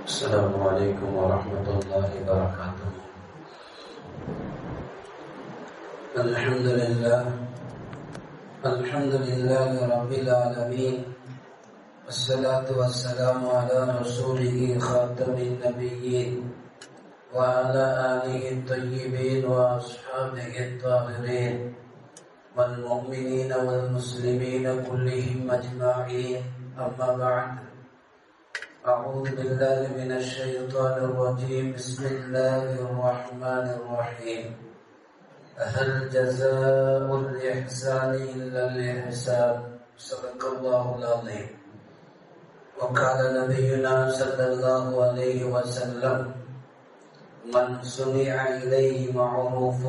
السلام عليكم ورحمة الله وبركاته. الحمد لله رب العالمين، والصلاة والسلام على رسوله خاتم النبيين وعلى آله الطيبين وأصحابه الطاهرين والمؤمنين والمسلمين كلهم أجمعين. أما بعد، أعوذ بالله من الشيطان الرجيم. بسم الله الرحمن الرحيم. هل جزاء الإحسان إلا الإحسان؟ صدق الله العظيم. وقال نبينا صلى الله عليه وسلم: من صنع إليه معروف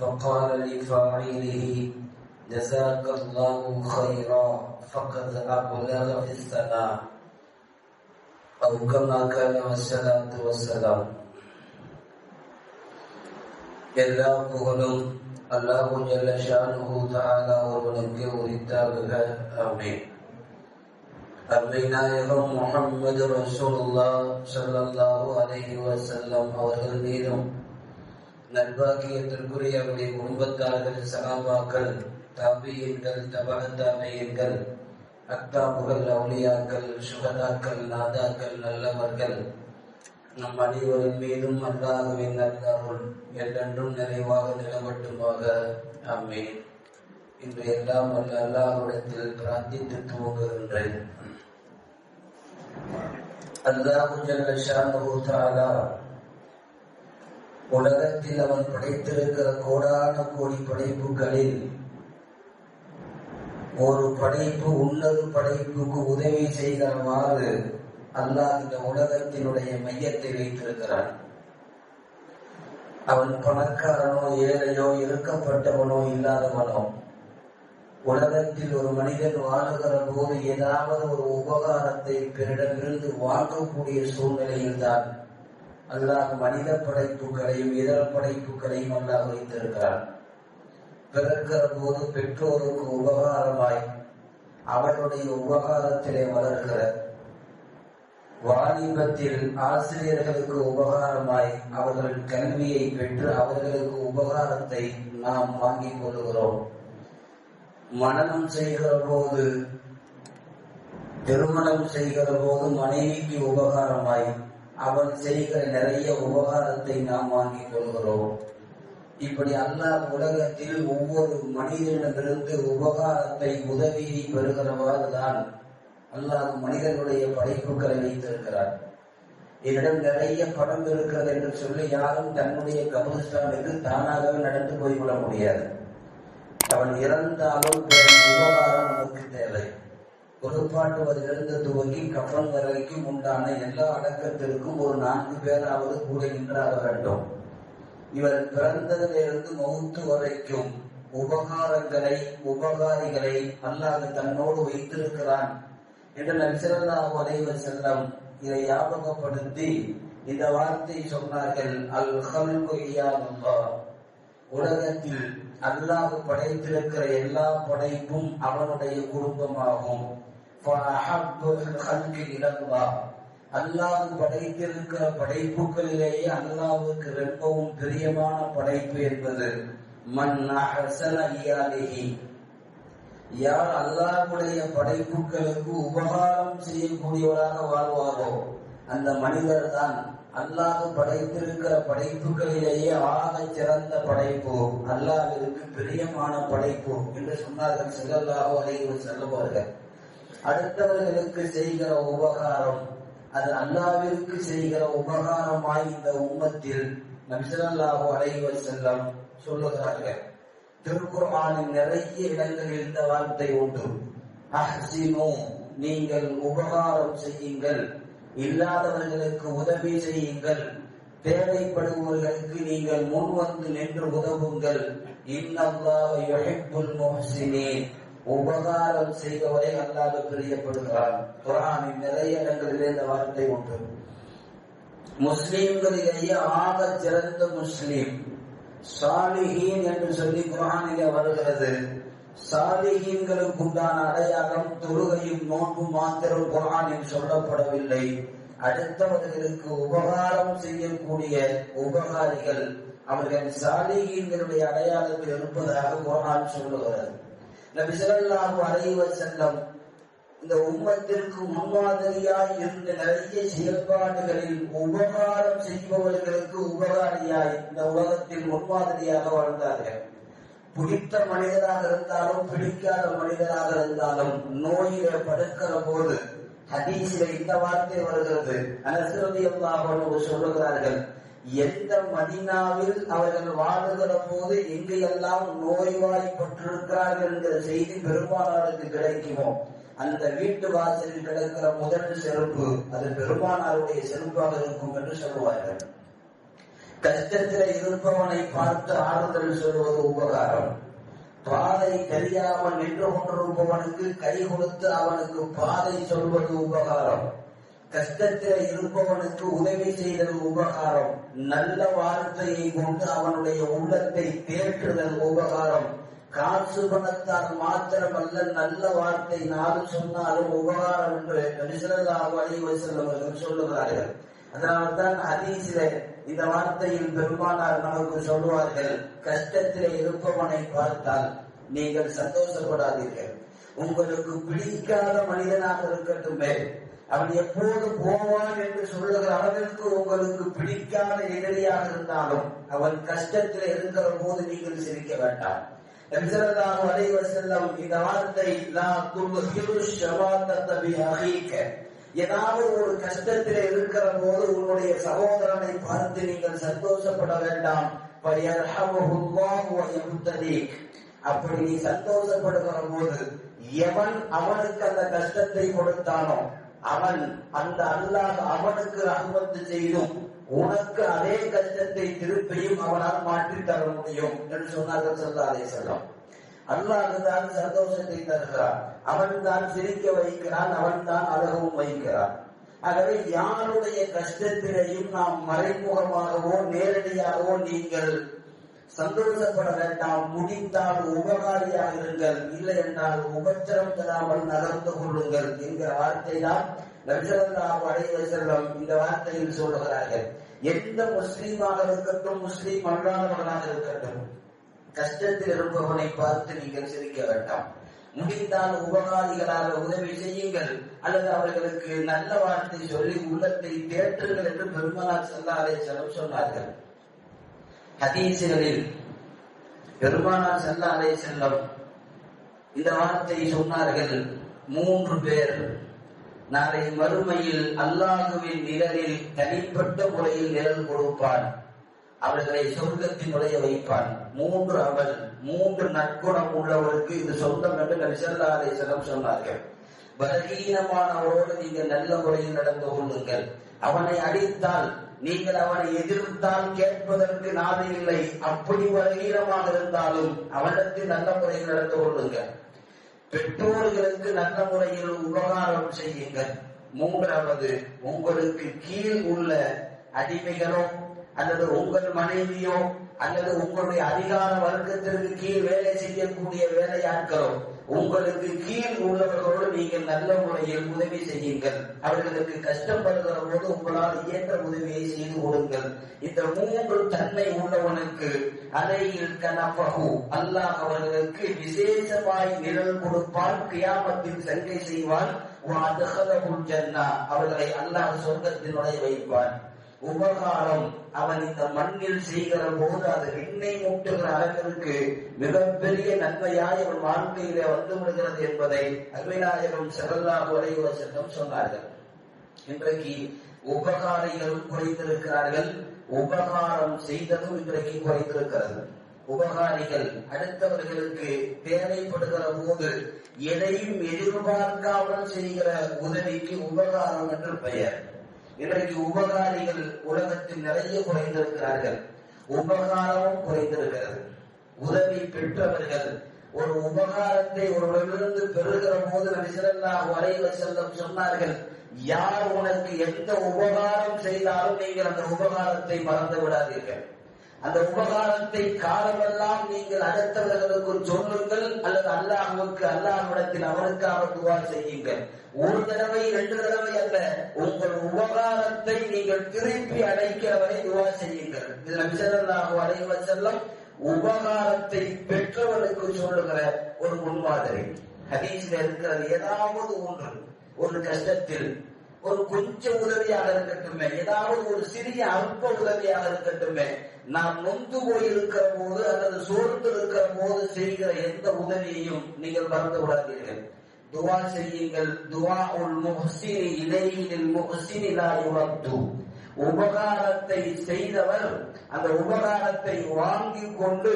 فقال لفاعله جزاك الله خيرا فقد أبلغ في الثناء، أو كما قال والصلاة والسلام. எல்லா புகழும் அல்லாஹு ஜல்ல ஷானுஹு தஆலா ஒருவனுக்கு உரித்தாகுக. ஆமீன். அருமை நாயகம் முஹம்மது ரசூலுல்லாஹ் ஸல்லல்லாஹு அலைஹி வஸல்லம் அவர்கள் மீதும், நற்பாக்கியத்திற்குரிய அவருடைய குடும்பத்தார்கள், சஹாபாக்கள், தாபியீன்கள், தபஅ தாபியீன்கள், அக்தாபுகள், அவுலியாக்கள், சுஹதாக்கள், நாதாக்கள், நல்லவர்கள் நம் அனைவரின் மீதும் அல்லாஹ்வின் அருள் என்றென்றும் நிறைவாக நிலவட்டுமாக. ஆமீன். இன்று எல்லாம் வல்ல அல்லாஹ்விடத்தில் பிரார்த்தித்து துவங்குகின்றேன். அல்லாஹு ஜல்ல ஷானுஹு தஆலா உலகத்தில் அவன் படைத்திருக்கிற கோடான கோடி படைப்புகளில் ஒரு படைப்பு இன்னொரு படைப்புக்கு உதவி செய்கிறவாறு அல்லாஹ் இந்த உலகத்தினுடைய மையத்தை வைத்திருக்கிறான். அவன் பணக்காரனோ ஏழையோ, இருக்கப்பட்டவனோ இல்லாதவனோ, உலகத்தில் ஒரு மனிதன் வாழுகிற போது ஏதாவது ஒரு உபகாரத்தை பிறரிடமிருந்து வாங்கக்கூடிய சூழ்நிலையில் தான் அல்லாஹ் மனித படைப்புகளையும் இதர படைப்புகளையும் அல்லாஹ் வைத்திருக்கிறான். பிறக்கிற போது பெற்றோருக்கு உபகாரமாய் அவர்களுடைய உபகாரத்திலே வளர்கிற, வாலிபத்தில் ஆசிரியர்களுக்கு உபகாரமாய் அவர்கள் கல்வியை பெற்று அவர்களுக்கு உபகாரத்தை நாம் வாங்கிக் கொள்கிறோம். மனனம் செய்கிற போது, திருமணம் செய்கிற போது மனைவிக்கு உபகாரமாய் அவன் செய்கிற நிறைய உபகாரத்தை நாம் வாங்கிக் கொள்கிறோம். இப்படி அல்லாஹ் உலகத்தில் ஒவ்வொரு மனிதனிடமிருந்து உபகாரத்தை, உதவியை பெறுகிறவாறு தான் அல்லாஹ் மனிதனுடைய படைப்புகளை வைத்திருக்கிறார். என்னிடம் நிறைய பணம் இருக்கிறது என்று சொல்லி யாரும் தன்னுடைய கபரிஸ்தானுக்கு தானாகவே நடந்து போய்விட முடியாது. அவன் இறந்தாலும் உபகாரம் நமக்கு தேவை. பொறுப்பாட்டுவதிலிருந்து துவங்கி கஃன் வரைக்கும் உண்டான எல்லா அடக்கத்திற்கும் ஒரு 4 பேராவது கூட நின்றாக வேண்டும். இவர் பிறந்ததிலிருந்து மௌத்து வரைக்கும் உபகாரங்களை, உபகாரிகளை அல்லாஹ் தன்னோடு வைத்திருக்கிறான் என்று நபி ஸல்லல்லாஹு அலைஹி வஸல்லம் இதை ஞாபகப்படுத்தி இந்த வார்த்தை சொன்னார்கள்: அல் ஹல்கு இயால்லாஹ். உலகத்தில் அல்லாஹ் படைத்திருக்கிற எல்லா படைப்பும் அவனுடைய குடும்பமாகும். அல்லாஹ் படைத்திருக்கிற படைப்புகளிலேயே அல்லாஹ்வுக்கு ரொம்பவும் பிரியமான படைப்பு என்பது மன் அஹ்ஸன இயாலிஹி. யார் அல்லாஹ்வுடைய படைப்புகளுக்கு உபகாரம் செய்யக்கூடியவராக வாழ்வாரோ அந்த மனிதர் தான் அல்லாஹ் படைத்திருக்கிற படைப்புகளிலேயே ஆக சிறந்த படைப்பு, அல்லாஹ்விற்கு பிரியமான படைப்பு என்று சொன்னார்கள் ஸல்லல்லாஹு அலைஹி வஸல்லம் அவர்கள். அடுத்தவர்களுக்கு செய்கிற உபகாரம் அது அல்லாஹ்விற்கு செய்கிற உபகாரமாய் இந்த உம்மத்தில் நபி ஸல்லல்லாஹு அலைஹி வஸல்லம் சொல்லுகிறார்கள். திருக்குர்ஆனின் நிறைய இடங்களில் இந்த வார்த்தை உண்டு. அஹ்சினு, நீங்கள் உபகாரம் செய்யுங்கள், இல்லாதவர்களுக்கு உதவி செய்யுங்கள், தேவைப்படுபவர்களுக்கு நீங்கள் முன்வந்து நின்று உதவுங்கள். இன்னல்லாஹ யுஹிப்புல் முஹ்சினீன். உபகாரம் செய்தவரை அல்லாஹ் பிரியப்படுகிறார். குர்ஆனின் நிறைய இடங்களிலே இந்த வார்த்தை உண்டு. முஸ்லிம்களிலேயே ஆக சிறந்த முஸ்லிம் சாலிஹீன் என்று சொல்லி குர்ஆனிலே வருகிறது. சாலிஹீன்களுக்கு உண்டான அடையாளம் தொழுகையும் நோன்பும் மாத்திரம் குர்ஆனில் சொல்லப்படவில்லை. அடுத்தவர்களுக்கு உபகாரம் செய்யக்கூடிய உபகாரிகள் அவர்கள் சாலிஹீன்களுடைய அடையாளத்தில் இருப்பதாக குர்ஆன் சொல்லுகிறது. நபி ஸல்லல்லாஹு அலைஹி வஸல்லம் இந்த உம்மத்திற்கு முன்மாதிரியாய் இருந்த நிறைய செயல்பாடுகளில் உபகாரம் செய்பவர்களுக்கு உபகாரியாய் இந்த உலகத்தில் முன்மாதிரியாக வாழ்ந்தார்கள். பிடித்த மனிதராக இருந்தாலும் பிடிக்காத மனிதராக இருந்தாலும் நோயில படுக்கிற போது ஹதீஸில இந்த வார்த்தை வருகிறது. அனஸ் ரலியல்லாஹு அன்ஹு சொல்லுகிறார்கள், எந்த மதீனாவில் அவர்கள் வாழுகிற போது எங்கெல்லாம் நோய்வாய்ப்பட்டிருக்கிறார்கள் என்கிற செய்தி பெருமானாருக்கு கிடைக்குமோ அந்த வீட்டு வாசலில் கிடக்கிற முதல் செருப்பு அது பெருமானாருடைய செருப்பாக இருக்கும் என்று சொல்லுவார்கள். கஷ்டத்தில் இருப்பவனை பார்த்து ஆறுதல் சொல்வது உபகாரம். பாதை தெரியாமல் நின்று கொண்டிருப்பவனுக்கு கை கொடுத்து அவனுக்கு பாதை சொல்வது உபகாரம். கஷ்டத்தில் இருப்பவனுக்கு உதவி செய்தல் உபகாரம். நல்ல வார்த்தையை கொண்டு அவனுடைய உள்ளத்தை தேற்றுதல் உபகாரம். காசு பணத்தால் மாத்திரமல்ல, நல்ல வார்த்தை நாளும் சொன்னாலும் உபகாரம் என்று நபி ஸல்லல்லாஹு அலைஹி வஸல்லம் அவர்கள் சொல்லுகிறார்கள். அதனால்தான் ஹதீஸிலே இந்த வார்த்தையில் பெருமானார் நமக்கு சொல்லுவார்கள், கஷ்டத்திலே இருப்பவனை பார்த்தால் நீங்கள் சந்தோஷப்படாதீர்கள். உங்களுக்கு பிடிக்காத மனிதனாக இருக்கட்டுமே, அவன் எப்போது போவான் என்று சொல்லுகிற அளவிற்கு உங்களுக்கு பிடிக்காத எதிரியாக இருந்தாலும் அவன் கஷ்டத்தில் இருக்கிற போது நீங்கள் சிரிக்க வேண்டாம். நபி ஸல்லல்லாஹு அலைஹி வஸல்லம் இந்த வார்த்தை, லா துல்ஹிரு ஷவாதத பிஅஹீக, ஏதாவது ஒரு கஷ்டத்தில் இருக்கிற போது உன்னுடைய சகோதரனை பார்த்து நீங்கள் சந்தோஷப்பட வேண்டாம். ஃபயர்ஹமுல்லாஹு வ யம்தலீக், அப்படி நீ சந்தோஷப்படுகிற போது எவன் அவனுக்கு அந்த கஷ்டத்தை கொடுத்தானோ அவன் அந்த அல்லாஹ் அவனுக்கு ரஹ்மத் செய்தும் உனக்கு அதே கஷ்டத்தை திருப்பியும் அவனால் மாற்றி தர முடியும் என்று சொன்னார்கள் ஸல்லல்லாஹு அலைஹி வஸல்லம். அல்லாஹ் தான் சந்தோஷத்தை தருகிறான், அவன் தான் சிரிக்க வைக்கிறான், அவன் தான் அழகவும் வைக்கிறான். ஆகவே யாருடைய கஷ்டத்திலையும் நாம் மறைமுகமாகவோ நேரடியாகவோ நீங்கள் சந்தோஷப்பட வேண்டாம். முடிந்தால் உபகாரியாக இருங்கள், இல்லை என்றால் உபத்திரம் தராமல் நடந்து கொள்ளுங்கள் என்கிற வார்த்தை தான் நபி ஸல்லல்லாஹு அலைஹி வஸல்லம் இந்த வார்த்தையில் சொல்லுகிறார்கள். எந்த முஸ்லீமாக இருக்கட்டும், முஸ்லீம் அல்லாதவர்களாக இருக்கட்டும், கஷ்டத்தில் இருப்பவனை பார்த்து நீங்கள் சிரிக்க வேண்டாம். முடிந்தால் உபகாரிகளாக உதவி செய்யுங்கள், அல்லது அவர்களுக்கு நல்ல வார்த்தை சொல்லி உள்ளத்தை தேற்றுங்கள் என்று பெருமானார் ஸல்லல்லாஹு அலைஹி வஸல்லம் சொன்னார்கள். ஹதீஸ்களில் பெருமானார் ஸல்லல்லாஹு அலைஹி வஸல்லம் இந்த வார்த்தை சொன்னார்கள், 3 பேர் நாளை மறுமையில் அல்லாஹ்வின் நிழலில் தனிப்பட்ட முறையில் நிழல் கொடுப்பான், அவர்களை சொர்க்கத்தில் நுழைய வைப்பான். 3 அமல், 3 நற்குணம் உள்ளவருக்கு இது சொந்தம் என்று நபி ஸல்லல்லாஹு அலைஹி வஸல்லம் சொன்னார்கள். பலகீனமானவரோடு நீங்கள் நல்ல முறையில் நடந்து கொள்ளுங்கள். அவனை அடித்தால், நீங்கள் அவனை எதிர்த்தால் கேட்பதற்கு நாதி இல்லை. அப்படி பலகீனமாக இருந்தாலும் அவனிடத்தில் நல்ல முறையில் நடந்து கொள்ளுங்கள். பெற்றோர்களுக்கு நல்ல முறையில் உபகாரம் செய்யுங்கள். 3வது, உங்களுக்கு கீழ் உள்ள அடிமைகளோ அல்லது உங்கள் மனைவியோ அல்லது உங்களுடைய அதிகார வர்க்கத்திற்கு கீழ் வேலை செய்யக்கூடிய வேலையாட்களோ உங்களுக்கு கீழ் உள்ளவர்களோடு நீங்கள் நல்ல முறையில் உதவி செய்யுங்கள். அவர்களுக்கு கஷ்டப்படுகிற போது உங்களால் இயன்ற உதவியை செய்து கொடுங்கள். இந்த 3 தன்மை உள்ளவனுக்கு அலையில் கனபஹு, அல்லாஹ் அவர்களுக்கு விசேஷமாய் நிழல் கொடுப்பான், கியாமத்தில் சங்கை செய்வான். வஅத்ஹலஹுல் ஜன்னah, அவர்களை அல்லாஹ் சொர்க்கத்தில் நுழைய வைப்பான். உபகாரம் அவன் இந்த மண்ணில் செய்கிற போது அது விண்ணை மூட்டுகிற அளவிற்கு மிகப்பெரிய நன்மையாய் அவன் வாழ்க்கையிலே வந்து விடுகிறது என்பதை அருமைநாயகம் ஸல்லல்லாஹு அலைஹி வஸல்லம் சொன்னார்கள். இன்றைக்கு உபகாரிகளும் குறைந்திருக்கிறார்கள், உபகாரம் செய்ததும் இன்றைக்கு குறைந்திருக்கிறது. உபகாரிகள் அடுத்தவர்களுக்கு தேவைப்படுகிற போது எதையும் எதிர்பார்க்காமல் செய்கிற உதவிக்கு உபகாரம் என்று பெயர். இன்றைக்கு உபகாரிகள் உலகத்தில் நிறைய குறைந்திருக்கிறார்கள், உபகாரமும் குறைந்திருக்கிறது. உதவி பெற்றவர்கள் ஒரு உபகாரத்தை ஒருவரிலிருந்து பெறுகிற போது நபி ஸல்லல்லாஹு அலைஹி வஸல்லம் சொன்னார்கள், யார் உனக்கு எந்த உபகாரம் செய்தாலும் நீங்கள் அந்த உபகாரத்தை மறந்து விடாதீர்கள். அந்த உபகாரத்தை காலமெல்லாம் நீங்கள் அடுத்தவர்களுக்கு சொல்லுங்கள், அல்லது அல்லாஹ்வுக்கு அல்லாஹ்விடத்தில் அவனுக்காக துஆ செய்யுங்கள். 1 தடவை 2 தடவை அல்ல, உங்கள் உபகார உபகாரத்தை நீங்கள் திருப்பி அடைக்கிறவரை துவா செய்யுங்கள். இதுல நபி ஸல்லல்லாஹு அலைஹி வஸல்லம் உபகாரத்தை பெற்றவனுக்கு சொல்லுகிற ஒரு முன்மாதிரி ஹதீஸ்ல இருக்கிறது. ஏதாவது ஒன்று, ஒரு கஷ்டத்தில் ஒரு கொஞ்சம் உதவியாக இருக்கட்டுமே, ஏதாவது ஒரு சிறிய அற்ப உதவியாக இருக்கட்டுமே, நாம் நொந்து போயிருக்கிற போது அல்லது சோர்ந்து இருக்கிற போது செய்கிற எந்த உதவியையும் நீங்கள் மறந்து விடாதீர்கள். துவா செய்யுங்கள். துவா உல் முஹ்சினி இலைஹில் முஹ்சினி லா யுரத்து. உபகாரத்தை செய்தவர் அந்த உபகாரத்தை வாங்கி கொண்டு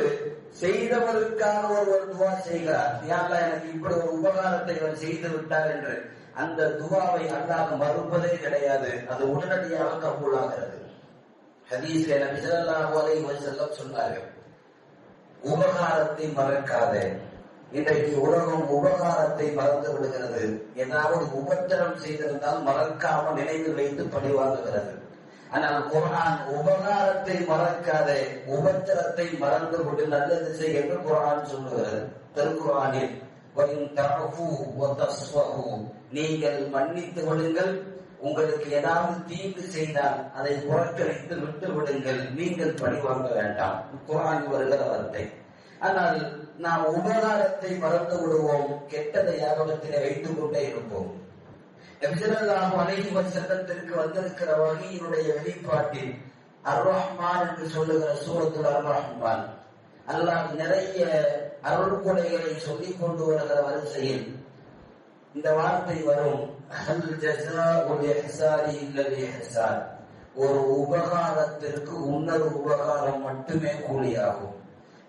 செய்தவருக்காக ஒருவர் துவா செய்கிறார். யா அல்லாஹ், எனக்கு இப்படி ஒரு உபகாரத்தை அவர் செய்து விட்டார் என்று அந்த துவாவை அல்லாஹ் மறுப்பதே கிடையாது. அது உடனடியாக கபூலாகிறது. ஹதீஸ்ல நபி ஸல்லல்லாஹு அலைஹி வஸல்லம் சொன்னார்கள், உபகாரத்தை மறக்காதே. இன்றைக்கு உலகம் உபகாரத்தை மறந்து விடுகிறது. ஏதாவது உபத்திரம் செய்திருந்தால் மறக்காம நினைவு வைத்து பழிவாங்குகிறது. ஆனால் குர்ஆன் உபகாரத்தை மறக்காதே, உபத்திரத்தை மறந்து விட்டு நல்லது செய் என்று குர்ஆன் சொல்லுகிறது. திருக்குர்ஆனில் நீங்கள் மன்னித்து விடுங்கள், உங்களுக்கு ஏதாவது தீங்கு செய்தால் அதை புறக்கணித்து விட்டு விடுங்கள், நீங்கள் பழிவாங்க வேண்டாம். குர்ஆன் வருகிற வார்த்தை. ஆனால் நாம் உபகாரத்தை மறந்து விடுவோம், கெட்டதை ஞாபகத்திலே வைத்துக் கொண்டே இருப்போம். நபி ஸல்லல்லாஹு அலைஹி வஸல்லத்திற்கு வந்திருக்கிற வஹீயினுடைய வெளிப்பாட்டில் அர் ரஹ்மான் என்று சொல்லுகிற சூரத்துல் அர் ரஹ்மான், அல்லாஹ் நிறைய அருள்கொடைகளை சொல்லிக் கொண்டு வருகிற வரிசையில் இந்த வார்த்தை வரும், ஹல் ஜஸாஉல் இஹ்சானி இல்லல் இஹ்சான். ஒரு உபகாரத்திற்கு இன்னொரு உபகாரம் மட்டுமே கூலியாகும்,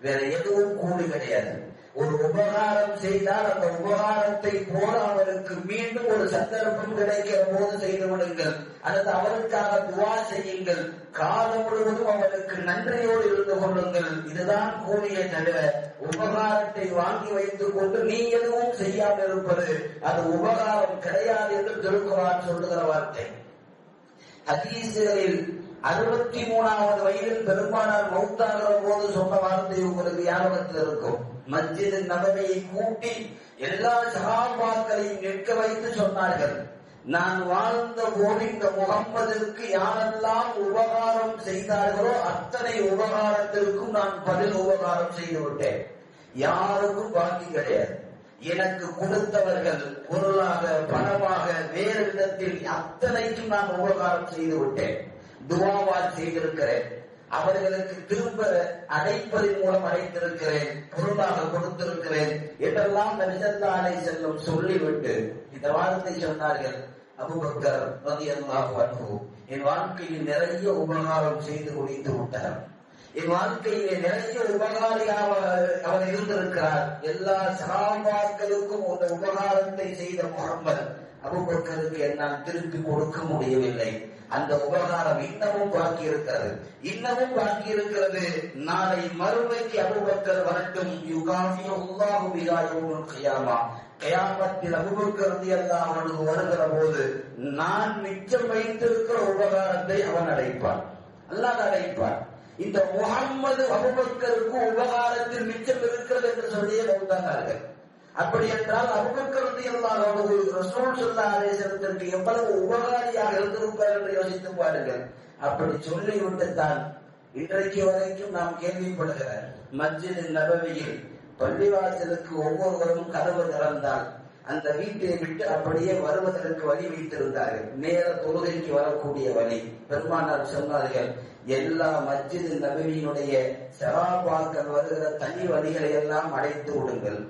வேற எதுவும் கூலி கிடையாது. ஒரு உபகாரம் செய்தால் அந்த உபகாரத்தை போல அவருக்கு மீண்டும் ஒரு சந்தர்ப்பம் கிடைக்கிற போது செய்து விடுங்கள், அல்லது அவருக்காக துவா செய்யுங்கள், காலம் முழுவதும் அவருக்கு நன்றியோடு இருந்து கொள்ளுங்கள். இதுதான் கூலியை தவிர உபகாரத்தை வாங்கி வைத்துக் கொண்டு நீ எதுவும் செய்யாமல் இருப்பது அது உபகாரம் கிடையாது என்று திருக்குர்ஆன் சொல்லுகிற வார்த்தை. ஹதீஸ்களில் 63வது வயதில் பெருமானார் மௌத்தாகிற போது சொன்ன வார்த்தை உங்களுக்கு ஞாபகத்தில் இருக்கும். மஸ்ஜித் நபவியை கூட்டி எல்லா சஹாபாக்களையும் நிற்க வைத்து சொன்னார்கள், நான் வாழ்ந்த போது இந்த முகம்மதிற்கு யாரெல்லாம் உபகாரம் செய்தார்களோ அத்தனை உபகாரத்திற்கும் நான் பதில் உபகாரம் செய்து விட்டேன். யாருக்கும் பாக்கி கிடையாது. எனக்கு கொடுத்தவர்கள் பொருளாக பணமாக வேறு விதத்தில் அத்தனைக்கும் நான் உபகாரம் செய்து விட்டேன். துவாவால் செய்திருக்கிறேன், அவர்களுக்கு திரும்ப அடைப்பதன் மூலம் அடைத்திருக்கிறேன், பொருளாக கொடுத்திருக்கிறேன் என்றெல்லாம் நபி ஸல்லல்லாஹு அலைஹி வஸல்லம் சொல்லிவிட்டு இந்த வார்த்தை சொன்னார்கள், அபூபக்கர் ரலியல்லாஹு அன்ஹு என் வாழ்க்கையில் நிறைய உபகாரம் செய்து முடித்து விட்டார், என் வாழ்க்கையிலே நிறைய உபகாரியாக அவர் இருந்திருக்கிறார். எல்லா சஹாபாக்களுக்கும் ஒரு உபகாரத்தை செய்த முஹம்மது அபூபக்கருக்கு என்னால் திருப்பி கொடுக்க முடியவில்லை. அந்த உபகாரம் இன்னமும் பாக்கி இருக்கிறது, இன்னமும் பாக்கி இருக்கிறது. நாளை மறுமைக்கு அபூபக்கர் வரட்டும், யுகாஃபியுல்லாஹு பிஹா யௌமுல் கியாமா. கியாமத்தில் அபூபக்கர் ரலியல்லாஹு அன்ஹு வருகிற போது நான் மிச்சம் வைத்திருக்கிற உபகாரத்தை அவன் அடைப்பான், அல்லாஹ் அடைப்பான். இந்த முஹம்மது அபூபக்கருக்கு உபகாரத்தில் மிச்சம் இருக்கிறது என்று சொல்லியே வந்தார்கள். அப்படி என்றால் அபூபக்கர் ரலியல்லாஹு அன்ஹு ரசூல் ஸல்லல்லாஹு அலைஹி வஸல்லத்திற்கு எவ்வளவு உபகாரியாக இருந்திருப்பார் என்று யோசித்து பாருங்கள். அப்படி சொல்லிவிட்டு தான் இன்றைக்கு வரைக்கும் நாம் கேள்விப்படுகிற மஸ்ஜித் நபவியில் பள்ளிவாசலுக்கு ஒவ்வொருவரும் கதவு திறந்தால் அந்த வீட்டை விட்டு அப்படியே வருவதற்கு வழி வைத்திருந்தார்கள், நேர தொழுகைக்கு வரக்கூடிய வழி. பெருமானார் சொன்னார்கள், எல்லா மஸ்ஜித் நபவியினுடைய சஹாபாக்கள் வருகிற தனி வழிகளை எல்லாம் அடைத்து விடுங்கள்.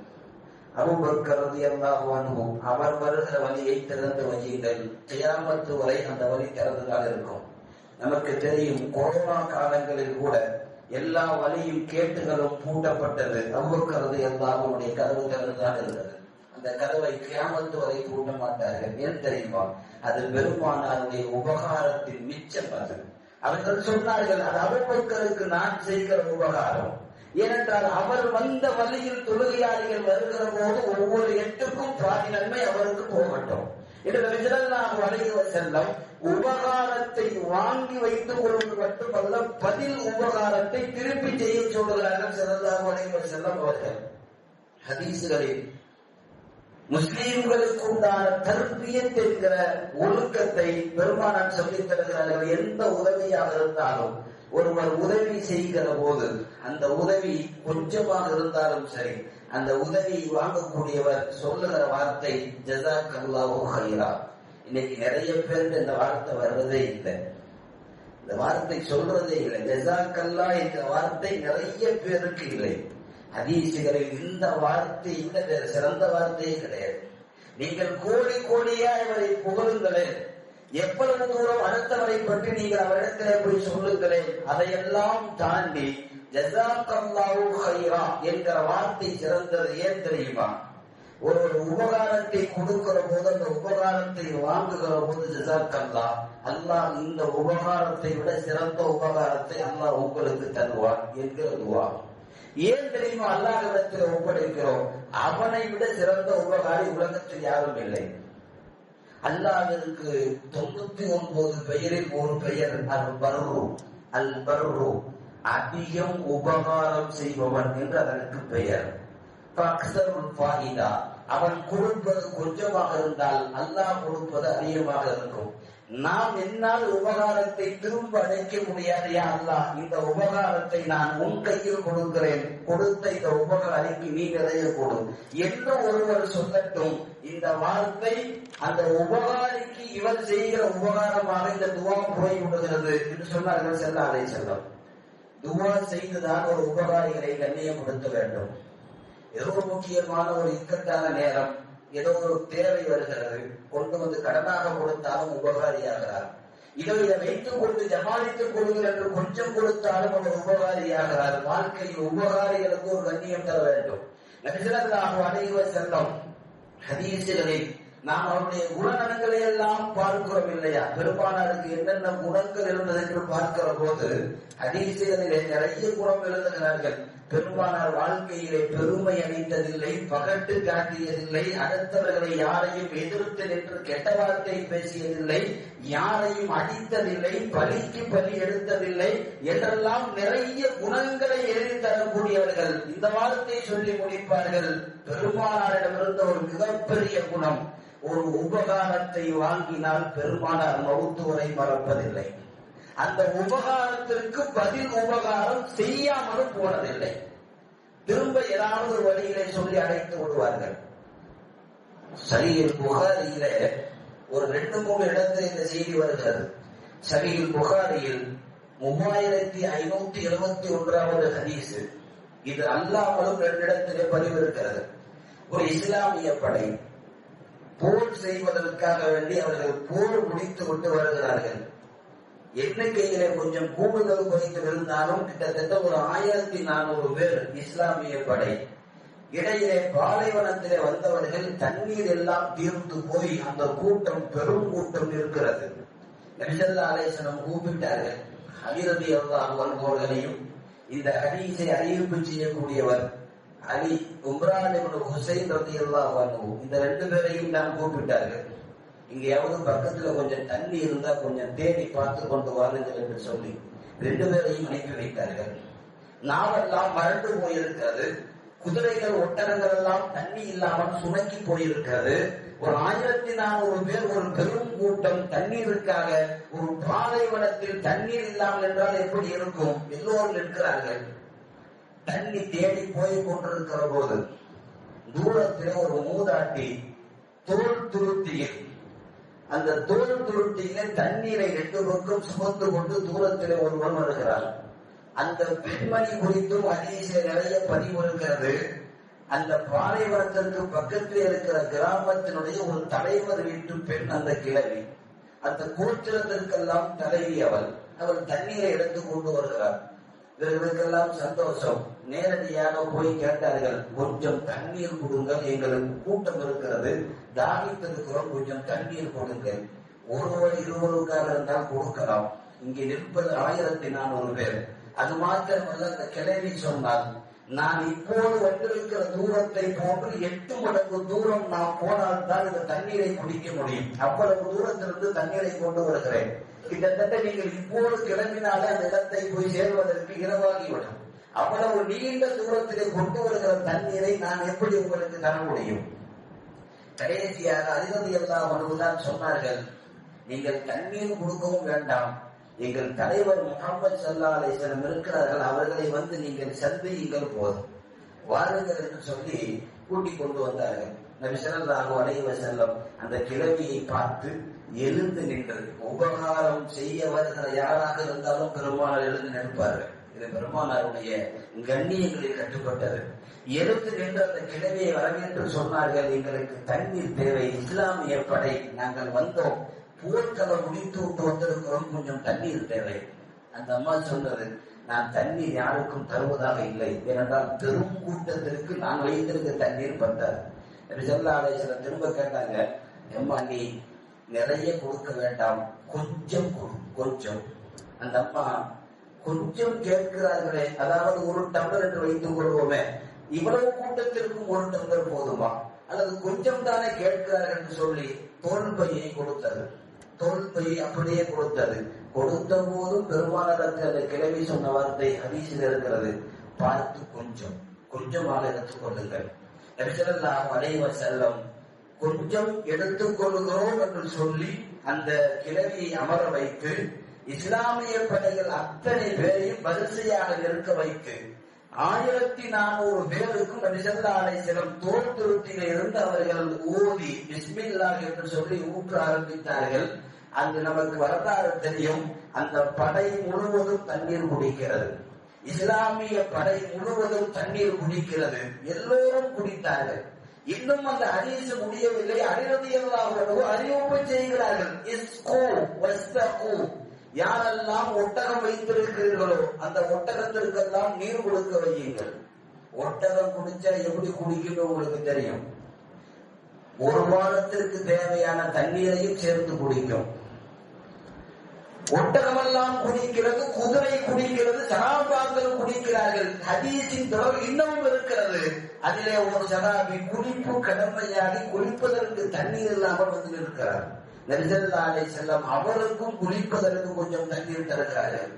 அபூபக்கர் ரலியல்லாஹு அன்ஹு அவர் வருகிற வழியை திறந்து வையுங்கள், கியாமத்து வரை அந்த வழி திறந்துதான் இருக்கும். நமக்கு தெரியும், கொரோனா காலங்களில் கூட எல்லா வழியும் கேட்டுகளும் பூட்டப்பட்டது. அபூபக்கர் ரலியல்லாஹு அன்ஹுடைய கதவு திறந்துதான் இருந்தது. அந்த கதவை கியாமத்து வரை பூட்ட மாட்டார்கள். ஏன் தெரியுமா? அது பெருமானாருடைய உபகாரத்தின் மிச்சம். அது அவர்கள் சொன்னார்கள், அது அபூபக்கருக்கு நான் செய்கிற உபகாரம். ஏனென்றால் அவர் வந்த வழியில் தொழுகையாளிகள் வருகிற போது ஒவ்வொரு எட்டுக்கும் பாதி நன்மை அவருக்கு போகட்டும் என்று நபி ஸல்லல்லாஹு அலைஹி வஸல்லம் உபகாரத்தை வாங்கி வைத்துக் கொள்வது மட்டுமல்ல, பதில் உபகாரத்தை திருப்பி செய்ய சொல்லுகிறார்கள் ஸல்லல்லாஹு அலைஹி வஸல்லம் அவர்கள். ஹதீஸ்களில் முஸ்லீம்களுக்கு உண்டான தர்பியத் என்கிற ஒழுக்கத்தை பெருமானார் சொல்லித் தருகிறார்கள். எந்த உதவியாக இருந்தாலும் ஒருவர் உதவி செய்கிற போது அந்த உதவி கொஞ்சமாக இருந்தாலும் சரி, அந்த உதவியை வாங்கக்கூடியவர் சொல்லுகிற வார்த்தை ஜஸாக்கல்லாஹு ஹைரா. இன்னைக்கு நிறைய பேர் இந்த வார்த்தை வர்றதே இல்லை, இந்த வார்த்தை சொல்றதே இல்லை. ஜஸாக்கல்லா என்ற வார்த்தை நிறைய பேருக்கு இல்லை. ஹதீசுகளில் இந்த வார்த்தை விட வேறு சிறந்த வார்த்தையே கிடையாது. நீங்கள் கோடி கோடியா இவரை புகழுங்களேன், எவ்வளவு தூரம் அடுத்தவரை பற்றி நீங்கள் அவரிடத்திலே போய் சொல்லுங்களேன், அதையெல்லாம் தாண்டி ஜஸாக்கல்லாஹு ஹைரா என்கிற வார்த்தை சிறந்தது. ஏன் தெரியுமா? ஒரு உபகாரத்தை கொடுக்கிற போது அந்த உபகாரத்தை வாங்குகிற போது ஜஸாக்கல்லா, அல்லாஹ் இந்த உபகாரத்தை விட சிறந்த உபகாரத்தை அல்லாஹ் உங்களுக்கு தருவார் என்கிற துவா. ஏன் தெரியுமா? அல்லாஹ்விடத்தில் ஒப்படைக்கிறோம். அவனை விட சிறந்த உபகாரி உலகத்தில் யாரும் இல்லை. அல்லாஹ்விற்கு 99 பெயரில் ஒரு பெயர் அல் பர்ரு. அல் பர்ரு அதிகம் உபகாரம் செய்பவன் என்று அதற்கு பெயர். அவன் கொடுப்பது கொஞ்சமாக இருந்தால் அல்லாஹ் கொடுப்பது அதிகமாக இருக்கும். நாம் என்னால் உபகாரத்தை திரும்ப அடைக்க முடியாது. யா அல்லாஹ், இந்த உபகாரத்தை நான் உன் கையில் கொடுக்கிறேன், கொடுத்த இந்த உபகாரிக்கு நீ நிறைய கொடு என்று ஒருவர் சொல்லட்டும். இந்த வார்த்தை அந்த உபகாரிக்கு இவர் செய்கிற உபகாரமாக இந்த துவா போய்விடுகிறது என்று சொன்னார்கள் ஸல்லல்லாஹு அலைஹி வஸல்லம். துவா செய்துதான் ஒரு உபகாரிகளை கண்ணியப்படுத்த வேண்டும். ஏதோ முக்கியமான ஒரு இக்கட்டான நேரம், ஏதோ ஒரு தேவை வருகிறது, கொண்டு வந்து கடனாக கொடுத்தாலும் உபகாரியாகிறார். இதை வைத்துக் கொண்டு ஜமாளித்துக் கொள்ளுங்கள் என்று கொஞ்சம் கொடுத்தாலும் அவர் உபகாரியாகிறார். வாழ்க்கையில் உபகாரிகளுக்கு ஒரு கண்ணியம் தர வேண்டும். நபி ஸல்லல்லாஹு அலைஹி வஸல்லம் ஹதீஸுகளில் நாம் அவருடைய குணநலன்களை எல்லாம் பார்க்கிறோம் இல்லையா? பெருமானாருக்கு என்னென்ன குணங்கள் இருந்தது என்று பார்க்கிற போது ஹதீஸுகளிலே நிறைய குணம் எழுதுகிறார்கள். பெருமானார் வாழ்க்கையிலே பெருமை அணிந்ததில்லை, பகட்டு காட்டியதில்லை, அடுத்தவர்களை யாரையும் எதிர்த்து நின்று கெட்ட வார்த்தை பேசியதில்லை, யாரையும் அடித்ததில்லை, பலிக்கு பலி எடுத்ததில்லை என்றெல்லாம் நிறைய குணங்களை எழுதி தரக்கூடியவர்கள். இந்த வார்த்தையை சொல்லி முடிப்பார்கள். பெருமானாரிடமிருந்த ஒரு மிகப்பெரிய குணம், ஒரு உபகாரத்தை வாங்கினால் பெருமானார் மவுத்து வரை மறப்பதில்லை. அந்த உபகாரத்திற்கு பதில் உபகாரம் செய்யாமலும் போனதில்லை. திரும்ப ஏதாவது ஒரு வழியிலே சொல்லி அடைத்து விடுவார்கள். சஹீஹுல் புகாரியில ஒரு 2-3 இடத்தில் இந்த செய்தி வருகிறது. சஹீஹுல் புகாரியில் 3571வது ஹதீஸ். இது அல்லாமலும் 2 இடத்திலே பதிவு இருக்கிறது. ஒரு இஸ்லாமிய படை போர் செய்வதற்காக வேண்டி அவர்கள் போர் முடித்து விட்டு வருகிறார்கள். எண்ணிக்கையிலே கொஞ்சம் கூடுதல் குறைத்து இருந்தாலும் கிட்டத்தட்ட ஒரு 1400 பேர் இஸ்லாமிய படை. இடையிலே பாலைவனத்திலே வந்தவர்கள் தண்ணீர் எல்லாம் தீர்ந்து போய் அந்த கூட்டம் பெரும் கூட்டம் இருக்கிறது. நபி ஸல்லல்லாஹு அலைஹி வஸல்லம் கூப்பிட்டார்கள். அலி ரலியல்லாஹு அன்ஹு அவர்களையும் இந்த ஹதீஸை அறிவிப்பு செய்யக்கூடியவர் அலி உம்ரான் இப்னு ஹுசைன் ரலியல்லாஹு அன்ஹு, இந்த 2 பேரையும் தான் கூப்பிட்டார்கள். இங்கேயாவது பக்கத்துல கொஞ்சம் தண்ணி இருந்தா கொஞ்சம் தேடி பார்த்து கொண்டு வாருங்கள் என்று சொல்லி 2 பேரையும் அனுப்பி வைத்தார்கள். நாவெல்லாம் வறண்டு போயிருக்கிறது, குதிரைகள் ஒட்டகங்கள் எல்லாம் தண்ணி இல்லாமல் சுணக்கி போயிருக்கிறது. ஒரு 1400 பேர், ஒரு பெரும் கூட்டம் தண்ணீருக்காக ஒரு பாலைவனத்தில் தண்ணீர் இல்லாமல் என்றால் எப்படி இருக்கும்? எல்லோரும் நிற்கிறார்கள். தண்ணி தேடி போய் கொண்டிருக்கிற போது தூரத்தில் ஒரு மூதாட்டி தோல் துருத்தியில், அந்த தோல் துருட்டியில தண்ணீரை 2 பக்கம் சுமந்து கொண்டு தூரத்தில் ஒருவன் வருகிறார். அந்த பெண்மணி குறித்தும் ஹதீஸில் நிறைய பதிவு இருக்கிறது. அந்த பாலைவனத்திற்கு பக்கத்தில் இருக்கிற கிராமத்தினுடைய ஒரு தலைவர் வீட்டு பெண் அந்த கிழவி. அந்த கோத்திரத்திற்கெல்லாம் தலைவி அவள். அவள் தண்ணீரை எடுத்து கொண்டு வருகிறார். இவர்களுக்கெல்லாம் சந்தோஷம். நேரடியாக போய் கேட்டார்கள், கொஞ்சம் தண்ணீர் கொடுங்கள், எங்களுக்கு கூட்டம் இருக்கிறது, தாகித்திருக்கிறோம், கொஞ்சம் தண்ணீர் கொடுங்கள். ஒருவர் 20 இருந்தால் கொடுக்கலாம். இங்கே நிற்பது 1400 பேர். அது மாத்திரமல்ல, அந்த கிழவி சொன்னால், நான் இப்போது வந்திருக்கிற தூரத்தை போன்று 8 மடங்கு தூரம் நான் போனால் தான் இந்த தண்ணீரை குடிக்க முடியும். அவ்வளவு தூரத்திலிருந்து தண்ணீரை கொண்டு வருகிறேன். கிட்டத்தட்ட நீங்கள் இப்போது கிளம்பினாலே அந்த இடத்தை போய் சேர்வதற்கு இரவாகிவிடும். அவ்வளவு நீண்ட தூரத்திலே கொண்டு வருகிற தண்ணீரை நான் எப்படி உங்களுக்கு தர முடியும்? கடைசியாக ரலியல்லாஹு அன்ஹு தான் சொன்னார்கள், நீங்கள் தண்ணீர் கொடுக்கவும் வேண்டாம், எங்கள் தலைவர் முஹம்மது ஸல்லல்லாஹு அலைஹி வஸல்லம் இருக்கிறார்கள், அவர்களை வந்து நீங்கள் சந்தியுங்கள் போதும், வாருங்கள் என்று சொல்லி கூட்டிக் கொண்டு வந்தார்கள். நபி ஸல்லல்லாஹு அலைஹி வஸல்லம் அந்த கிழவியை பார்த்து எழுந்து நின்றது. உபகாரம் செய்ய வருகிற யாராக இருந்தாலும் பெருமானார் எழுந்து நிற்பார்கள். இது பெருமானாருடைய கண்ணியங்களை கட்டுப்பட்டது. எழுந்து நின்று அந்த கிழவியை வரவேற்று சொன்னார்கள், எங்களுக்கு தண்ணீர் தேவை, இஸ்லாமிய படை நாங்கள் வந்தோம், போர்க்களம் முடித்து விட்டு வந்திருக்கிறோம், கொஞ்சம் தண்ணீர் தேவை. அந்த அம்மா சொன்னது, நான் தண்ணீர் யாருக்கும் தருவதாக இல்லை, ஏனென்றால் பெரும் கூட்டத்திற்கு நான் வைத்திருக்க தண்ணீர் பத்தாது. நபி ஸல்லல்லாஹு அலைஹி வஸல்லம் திரும்ப கேட்டாங்க, அம்மா நீ நிறைய கொடுக்க வேண்டாம், கொஞ்சம் கொஞ்சம். அந்த அம்மா கொஞ்சம் கேட்கிறார்களே, அதாவது ஒரு டம்ளர் என்று வைத்துக் கொள்வோமே, இவ்வளவு கூட்டத்திற்கும் ஒரு டம்ளர் போதுமா, அல்லது கொஞ்சம் தானே கேட்கிறார்கள் என்று சொல்லி தோல் பையை கொடுத்தது. தோல் பையை அப்படியே கொடுத்தது. கொடுத்த போதும் பெருமானதற்கு அந்த கிழவி சொன்ன வார்த்தை ஹதீஸில் இருக்கிறது, பார்த்து கொஞ்சம் கொஞ்சமாக எடுத்துக் கொள்ளுங்கள். நபி ஸல்லல்லாஹு அலைஹி வஸல்லம் கொஞ்சம் எடுத்துக் கொள்கிறோம் என்று சொல்லி அந்த கிழவியை அமர வைத்து இஸ்லாமிய படைகள் அத்தனை பேரையும் வரிசையாக நிற்க வைத்து 1400 பேருக்கும் நபி ஸல்லல்லாஹு அலைஹி வஸல்லம் தோல் துருத்தியில இருந்து அவர்கள் ஓதி பிஸ்மில்லாஹ் என்று சொல்லி ஊற்ற ஆரம்பித்தார்கள். அங்கு நமக்கு வரலாறு தெரியும், அந்த படை முழுவதும் தண்ணீர் குடிக்கிறது. இஸ்லாமிய படை முழுவதும் தண்ணீர் குடிக்கிறது. எல்லோரும் குடித்தார்கள். இன்னும் அந்த ஹதீஸ் முடியவில்லை. அலி ரலியல்லாஹு அன்ஹு அறிவிப்பு செய்கிறார்கள், இஸ்கு வஸ்தகு, யாரெல்லாம் ஒட்டகம் வைத்திருக்கிறீர்களோ அந்த ஒட்டகத்திற்கெல்லாம் நீர் கொடுக்க வையுங்கள். ஒட்டகம் குடிச்சா எப்படி குடிக்கணும் உங்களுக்கு தெரியும். ஒரு வாரத்திற்கு தேவையான தண்ணீரையும் சேர்த்து குடிக்கும். ஒட்டகமெல்லாம் குடிக்கிறது, குதிரை குடிக்கிறது, சஹாபாக்கள் குடிக்கிறார்கள். ஹதீஸின் தொடர் இன்னமும் இருக்கிறது. அதிலே ஒரு சஹாபி குளிப்பு கடமையாகி குளிப்பதற்கு தண்ணீர் இல்லாமல் வந்து நிற்கிறார். நபி ஸல்லல்லாஹு அலைஹி வஸல்லம் அவருக்கும் குளிப்பதற்கு கொஞ்சம் தண்ணீர் தருகிறார்கள்.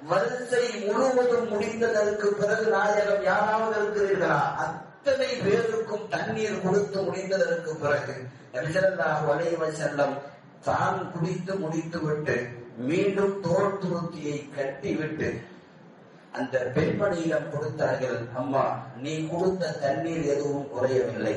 வரிசை முழுவதும் முடிந்ததற்கு பிறகு நாயகம் யாராவது இருக்கிறீர்களா, அத்தனை பேருக்கும் தண்ணீர் கொடுத்து முடிந்ததற்கு பிறகு நபி ஸல்லல்லாஹு அலைஹி வஸல்லம் தான் குடித்து முடித்துவிட்டு மீண்டும் தோல் துருத்தியை கட்டிவிட்டு அந்த பெண்மணியிடம் கொடுத்தார்கள். அம்மா, நீ கொடுத்த தண்ணீர் எதுவும் குறையவில்லை,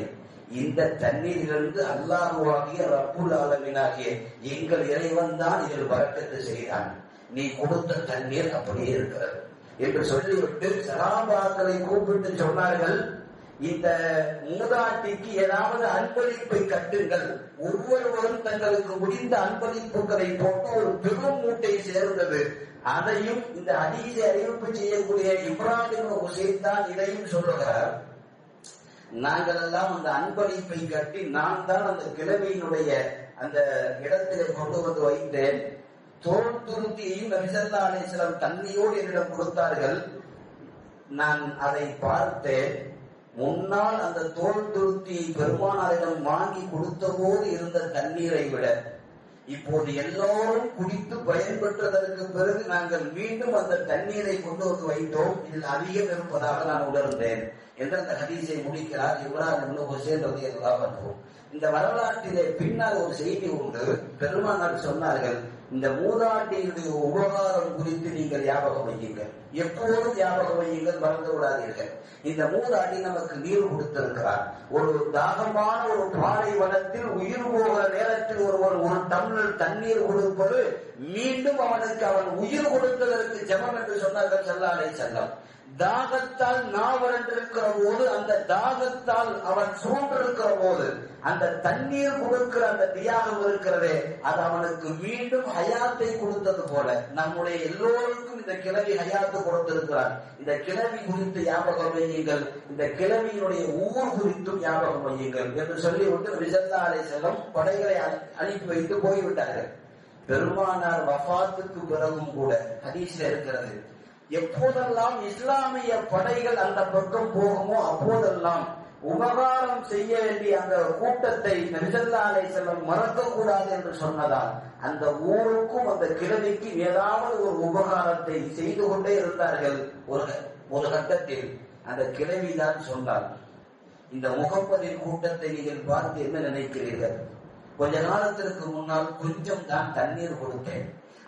இந்த தண்ணீரிலிருந்து அல்லாஹ்வாகிய ரப்புல் ஆலமீனாகிய எங்கள் இறைவன் தான் இதில் பரக்கத்து செய்கிறான், நீ கொடுத்த தண்ணீர் அப்படியே இருக்கிறது என்று சொல்லிவிட்டு சஹாபாக்களை கூப்பிட்டு சொன்னார்கள், இந்த மூதாட்டிக்கு ஏதாவது அன்பளிப்பை கட்டுங்கள். ஒவ்வொருவரும் தங்களுக்கு முடிந்த அன்பளிப்புகளை போட்டு ஒரு பெரும் மூட்டை சேர்ந்தது. அதையும் இந்த ஹதீஸை அறிவிப்பு செய்யக்கூடிய இப்ராஹிம் ஹுசைன் தான் இதையும் சொல்லுகிறார். நாங்கள் எல்லாம் அந்த அன்பளிப்பை கட்டி நான் தான் அந்த கிழவியினுடைய அந்த இடத்திலே கொண்டு வந்து வைத்தேன். தோல் துருத்தியையும் நபி ஸல்லல்லாஹு அலைஹி வஸல்லம் தண்ணியோடு என்னிடம் கொடுத்தார்கள். நான் அதை பார்த்தேன். முன்னால் அந்த தோல் துருத்தியை பெருமானாரிடம் வாங்கி கொடுத்த போது இருந்த தண்ணீரை விட இப்போது எல்லோரும் குடித்து பயன்பெற்றதற்கு பிறகு நாங்கள் மீண்டும் அந்த தண்ணீரை கொண்டு வந்து வைத்தோம், இதில் அதிகம் இருப்பதாக நான் உணர்ந்தேன் என்று அந்த ஹதீஸை முடிக்கிறார் இப்ராஹிம் ஹுசைன் ரலியல்லாஹு அன்ஹு. இந்த வரலாற்றிலே பின்னால் ஒரு செய்தி உண்டு. பெருமானார் சொன்னார்கள், இந்த மூதாட்டியுடைய உபகாரம் குறித்து நீங்கள் ஞாபகம் வையுங்கள், எப்போதும் ஞாபகம் வையுங்கள், மறந்து விடாதீர்கள். இந்த மூதாட்டி நமக்கு நீர் கொடுத்திருக்கிறார். ஒரு தாகமான ஒரு பாலைவனத்தில் உயிர் போகிற நேரத்தில் ஒருவர் ஒரு டம்ளர் தண்ணீர் கொடுப்பது மீண்டும் அவனுக்கு அவன் உயிர் கொடுத்ததற்கு ஜெபம் என்று சொன்னார்கள் ஸல்லல்லாஹு அலைஹி வஸல்லம். தாகத்தால் நாவறண்டிருக்கிற போது, அந்த தாகத்தால் அவன் சூழ்ந்திருக்கிற போது அந்த தண்ணீர் கொடுக்கிற அந்த தியாகம் இருக்கிறதே, அது அவனுக்கு மீண்டும் ஹயாத்தை கொடுத்தது போல நம்முடைய எல்லோருக்கும் இந்த கிழவி ஹயாத்து கொடுத்திருக்கிறார். இந்த கிழவி குறித்து ஞாபகம் வையுங்கள், இந்த கிழவியினுடைய ஊர் குறித்தும் ஞாபகம் வையுங்கள் என்று சொல்லிவிட்டு நபி ஸல்லல்லாஹு அலைஹி வஸல்லம் படைகளை அனுப்பி வைத்து போய்விட்டார்கள். பெருமானார் வஃபாத்துக்கு பிறகும் கூட ஹதீஸ்ல இருக்கிறது, எப்போதெல்லாம் இஸ்லாமிய படைகள் அந்த பக்கம் போகுமோ அப்போதெல்லாம் உபகாரம் செய்ய வேண்டிய அந்த கூட்டத்தை நபி ஸல்லல்லாஹு அலைஹி வஸல்லம் மறக்க கூடாது என்று சொன்னதால் அந்த ஊருக்கும் அந்த கிழவிக்கு ஏதாவது ஒரு உபகாரத்தை செய்து கொண்டே இருந்தார்கள். ஒரு கட்டத்தில் அந்த கிழவிதான் சொன்னார், இந்த முகம்மதின் கூட்டத்தை நீங்கள் பார்த்து என்ன நினைக்கிறீர்கள்? கொஞ்ச காலத்திற்கு முன்னால் கொஞ்சம் தான் தண்ணீர் கொடுத்தேன்,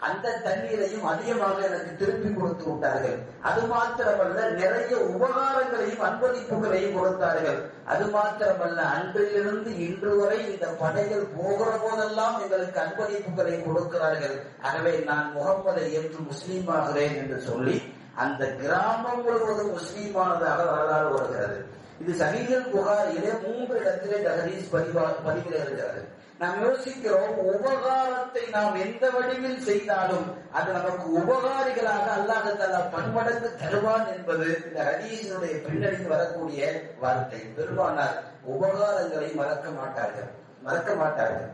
அந்த தண்ணீரையும் அதிகமாக எனக்கு திருப்பி கொடுத்து விட்டார்கள். அது மாத்திரமல்ல, நிறைய உபகாரங்களையும் அன்பளிப்புகளையும் கொடுத்தார்கள். அது மாத்திரமல்ல, அன்றிலிருந்து இன்று வரை இந்த படைகள் போகிற போதெல்லாம் எங்களுக்கு அன்பளிப்புகளை கொடுக்கிறார்கள். ஆகவே நான் முகம்மதை ஏற்று முஸ்லீம் ஆகிறேன் என்று சொல்லி அந்த கிராமம் முழுவதும் முஸ்லீமானதாக வரலாறு வருகிறது. இது சஹீஹுல் புகாரியிலே 3 இடத்திலே ஹதீஸ் பதிவில் இருக்கிறது. நாம் யோசிக்கிறோம், உபகாரத்தை நாம் எந்த வடிவில் செய்தாலும் அது நமக்கு உபகாரிகளாக அல்லாஹ் தஆலா பன்மடங்கு தருவான் என்பது இந்த ஹதீஸினுடைய பின்னணியில் வரக்கூடிய வார்த்தை. பெருமானார் உபகாரங்களை மறக்க மாட்டார்கள்.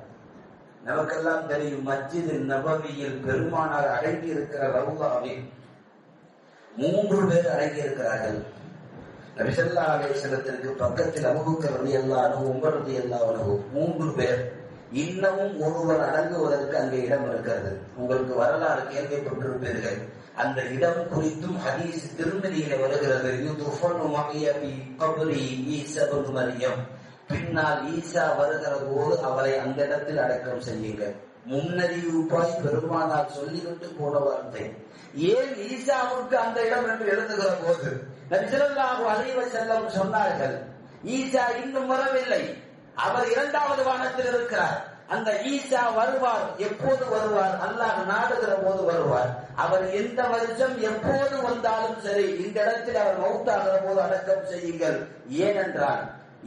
நமக்கெல்லாம் தெரியும், மஸ்ஜித் நபவியில் பெருமானார் அடங்கி இருக்கிற ரவுதாவில் 3 பேர் அடங்கி இருக்கிறார்கள். நபி ஸல்லல்லாஹு அலைஹி வஸல்லத்திற்கு பக்கத்தில் அபூபக்கர் ரலியல்லாஹு அன்ஹு, உமர் ரலியல்லாஹு அன்ஹு, 3 பேர். இன்னமும் ஒருவர் அடங்குவதற்கு அங்கே இடம் இருக்கிறது. உங்களுக்கு வரலாறு கேள்விப்பட்டிருப்பீர்கள். அந்த இடம் குறித்தும் ஹதீஸ் திருமதியிலே வருகிறது. யுதுஃபனு மஅய ஃபீ கப்ரி ஈஸா இப்னு மரியம், பின்னால் ஈசா வருகிற போது அவரை அந்த இடத்தில் அடக்கம் செய்யுங்கள். முன்னறிவிப்பாய் பெருமானார் சொல்லிவிட்டு போன வார்த்தை. ஏன் ஈசாவுக்கு அந்த இடம் என்று எழுதுகிற போது நபி ஸல்லல்லாஹு அலைஹி வஸல்லம் சொன்னார்கள், ஈசா இன்னும் வரவில்லை, அவர் 2வது வானத்தில் இருக்கிறார். அந்த ஈசா வருவார். எப்போது வருவார்? அல்லாஹ் நாடுகிற போது வருவார். அவர் எந்த வருஷம் எப்போது வந்தாலும் சரி, இந்த இடத்தில் அவர் மௌத்தாகிற போது அடக்கம் செய்யுங்கள். ஏனென்றால்